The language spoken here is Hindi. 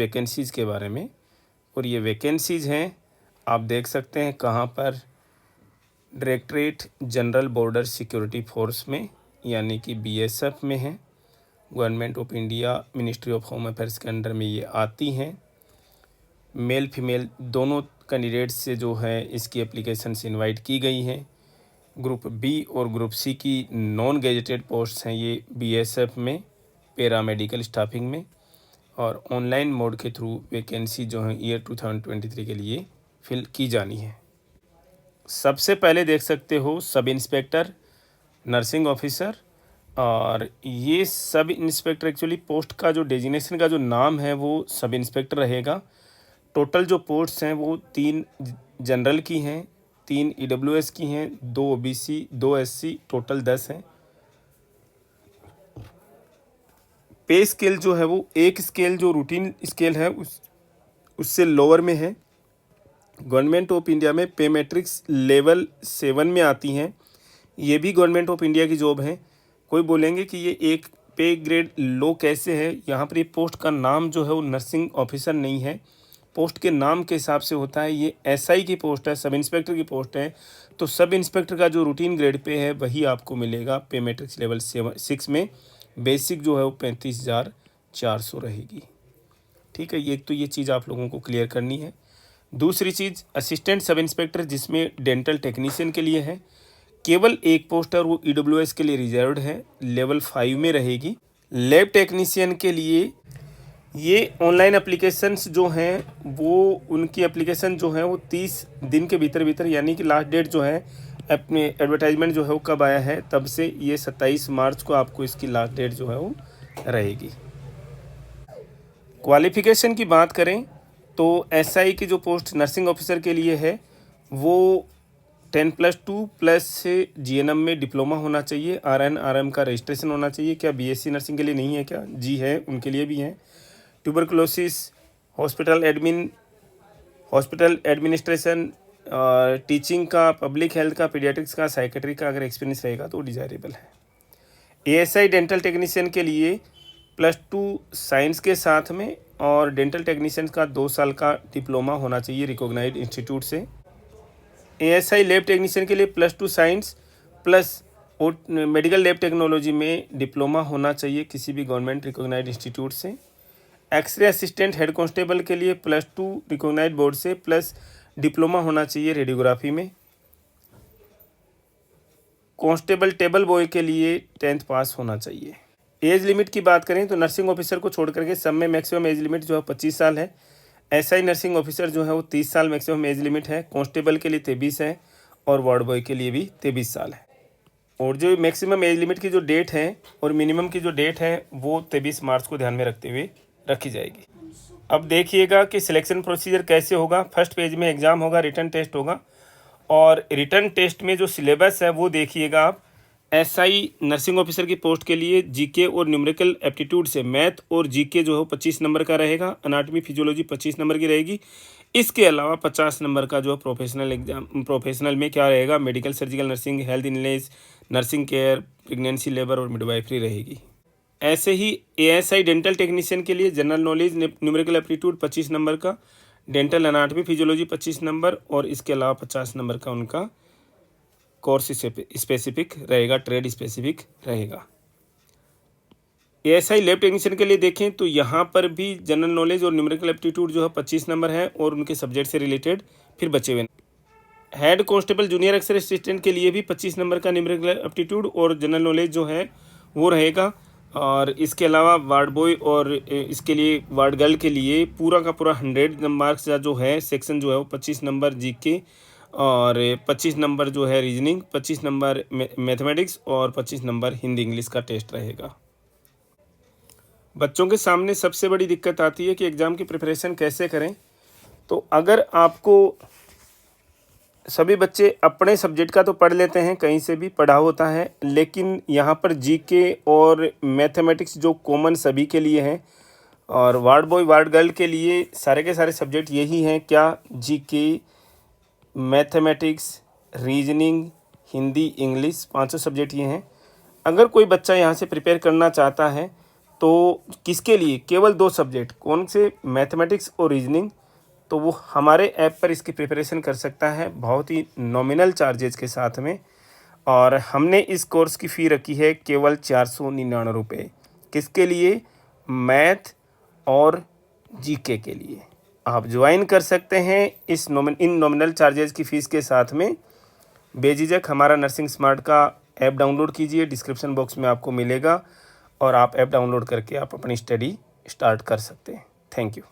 वैकेंसीज़ के बारे में। और ये वैकेंसीज़ हैं, आप देख सकते हैं कहाँ पर, directorate general border security force में, यानी कि बीएसएफ में है। Government of India ministry of home affairs के अंडर में ये आती हैं। मेल फीमेल दोनों कैंडिडेट्स से जो है इसकी एप्लीकेशंस इनवाइट की गई हैं। ग्रुप बी और ग्रुप सी की नॉन गेजेटेड पोस्ट्स हैं ये बीएसएफ में, पैरामेडिकल स्टाफिंग में, और ऑनलाइन मोड के थ्रू वैकेंसी जो है ईयर 2023 के लिए फिल की जानी है। सबसे पहले देख सकते हो सब इंस्पेक्टर नर्सिंग ऑफिसर, और ये सब इंस्पेक्टर एक्चुअली पोस्ट का जो डेजिग्नेशन का जो नाम है वो सब इंस्पेक्टर रहेगा। टोटल जो पोस्ट्स हैं वो 3 जनरल की हैं, 3 ईडब्ल्यूएस की हैं, 2 ओबीसी, 2 एससी, टोटल 10 हैं। पे स्केल जो है वो एक स्केल जो रूटीन स्केल है उससे लोअर में है। गवर्नमेंट ऑफ इंडिया में पे मैट्रिक्स लेवल 7 में आती हैं। ये भी गवर्नमेंट ऑफ इंडिया की जॉब है। कोई बोलेंगे कि ये एक पे ग्रेड लो कैसे है, यहाँ पर ये पोस्ट का नाम जो है वो नर्सिंग ऑफिसर नहीं है, पोस्ट के नाम के हिसाब से होता है। ये एसआई की पोस्ट है, सब इंस्पेक्टर की पोस्ट है, तो सब इंस्पेक्टर का जो रूटीन ग्रेड पे है वही आपको मिलेगा पे मैट्रिक्स लेवल 6 में। बेसिक जो है वो 35,400 रहेगी। ठीक है, ये चीज़ आप लोगों को क्लियर करनी है। दूसरी चीज़, असिस्टेंट सब इंस्पेक्टर जिसमें डेंटल टेक्नीशियन के लिए है, केवल एक पोस्ट है, वो ईडब्ल्यूएस के लिए रिजर्व्ड है, लेवल 5 में रहेगी। लैब टेक्नीशियन के लिए ये ऑनलाइन एप्लीकेशंस जो हैं वो उनकी एप्लीकेशन जो है वो 30 दिन के भीतर यानी कि लास्ट डेट जो है अपने एडवर्टाइजमेंट जो है वो कब आया है तब से, ये 27 मार्च को आपको इसकी लास्ट डेट जो है वो रहेगी। क्वालिफ़िकेशन की बात करें तो एसआई की जो पोस्ट नर्सिंग ऑफिसर के लिए है वो 10+2 प्लस जीएनएम में डिप्लोमा होना चाहिए। आरएम का रजिस्ट्रेशन होना चाहिए। क्या बीएससी नर्सिंग के लिए नहीं है क्या? जी है, उनके लिए भी है। ट्यूबरकुलोसिस, हॉस्पिटल एडमिनिस्ट्रेशन, टीचिंग का, पब्लिक हेल्थ का, पीडियाट्रिक्स का, साइकेट्री का अगर एक्सपीरियंस रहेगा तो डिजायरेबल है। एएसआई डेंटल टेक्नीशियन के लिए +2 साइंस के साथ में और डेंटल टेक्नीशियन का 2 साल का डिप्लोमा होना चाहिए रिकॉग्नाइज्ड इंस्टीट्यूट से। एएसआई लैब टेक्नीशियन के लिए +2 science plus medical lab technology में डिप्लोमा होना चाहिए किसी भी गवर्नमेंट रिकॉग्नाइज्ड इंस्टीट्यूट से। एक्सरे असिस्टेंट हेड कांस्टेबल के लिए +2 रिकॉग्नाइज्ड बोर्ड से प्लस डिप्लोमा होना चाहिए रेडियोग्राफी में। कांस्टेबल टेबल बॉय के लिए 10th पास होना चाहिए। एज लिमिट की बात करें तो नर्सिंग ऑफिसर को छोड़ करके सब में मैक्सिमम एज लिमिट जो है 25 साल है। एसआई नर्सिंग ऑफिसर जो है वो 30 साल मैक्सिमम एज लिमिट है। कांस्टेबल के लिए 23 है और वार्ड बॉय के लिए भी 23 साल है। और जो मैक्सिमम एज लिमिट की जो डेट है और मिनिमम की जो डेट है वो 23 मार्च को ध्यान में रखते हुए रखी जाएगी। अब देखिएगा कि सिलेक्शन प्रोसीजर कैसे होगा। फर्स्ट पेज में एग्ज़ाम होगा, रिटन टेस्ट होगा, और रिटन टेस्ट में जो सिलेबस है वो देखिएगा आप। एसआई नर्सिंग ऑफिसर की पोस्ट के लिए जीके और न्यूमेरिकल एप्टीट्यूड से मैथ और जीके जो है 25 नंबर का रहेगा। अनाटमी फिजियोलॉजी 25 नंबर की रहेगी। इसके अलावा 50 नंबर का जो है प्रोफेशनल एग्जाम, प्रोफेशनल में क्या रहेगा, medical, surgical nursing, health English, nursing care, pregnancy, labour और मिडवाइफरी रहेगी। ऐसे ही एएसआई डेंटल टेक्नीशियन के लिए general knowledge, numerical aptitude 25 number का, डेंटल अनाटमी फिजियोलॉजी 25 नंबर, और इसके अलावा 50 नंबर का उनका कोर्स स्पेसिफिक रहेगा, ट्रेड स्पेसिफिक रहेगा। एएसआई लैब टेक्नीशियन के लिए देखें तो यहाँ पर भी जनरल नॉलेज और न्यूमेरिकल एप्टीट्यूड जो है 25 नंबर है और उनके सब्जेक्ट से रिलेटेड फिर बचे हुए। Head constable junior x ray assistant के लिए भी 25 नंबर का न्यूमेरिकल एप्टीट्यूड और जनरल नॉलेज जो है वो रहेगा। और इसके अलावा वार्ड बॉय और इसके लिए वार्ड गर्ल के लिए पूरा का पूरा 100 मार्क्स का जो है सेक्शन जो है वो 25 नंबर जीके और 25 नंबर जो है रीजनिंग, 25 नंबर मैथमेटिक्स और 25 नंबर हिंदी इंग्लिश का टेस्ट रहेगा। बच्चों के सामने सबसे बड़ी दिक्कत आती है कि एग्ज़ाम की प्रिपरेशन कैसे करें। तो अगर आपको सभी बच्चे अपने सब्जेक्ट का तो पढ़ लेते हैं, कहीं से भी पढ़ा होता है, लेकिन यहाँ पर जीके और मैथमेटिक्स जो कॉमन सभी के लिए हैं, और वार्ड बॉय वार्ड गर्ल के लिए सारे के सारे सब्जेक्ट यही हैं। क्या? GK, mathematics, reasoning, Hindi, English, 5 subject ये हैं। अगर कोई बच्चा यहाँ से प्रिपेयर करना चाहता है तो किसके लिए? केवल 2 सब्जेक्ट, कौन से? मैथमेटिक्स और रीजनिंग। तो वो हमारे ऐप पर इसकी प्रिपरेशन कर सकता है बहुत ही नॉमिनल चार्जेस के साथ में। और हमने इस कोर्स की फ़ी रखी है केवल 499 रुपये। किसके लिए? मैथ और जीके के लिए। आप ज्वाइन कर सकते हैं इन नॉमिनल चार्जेस की फ़ीस के साथ में। बेझिझक हमारा नर्सिंग स्मार्ट का ऐप डाउनलोड कीजिए, डिस्क्रिप्शन बॉक्स में आपको मिलेगा, और आप ऐप डाउनलोड करके आप अपनी स्टडी स्टार्ट कर सकते हैं। Thank you.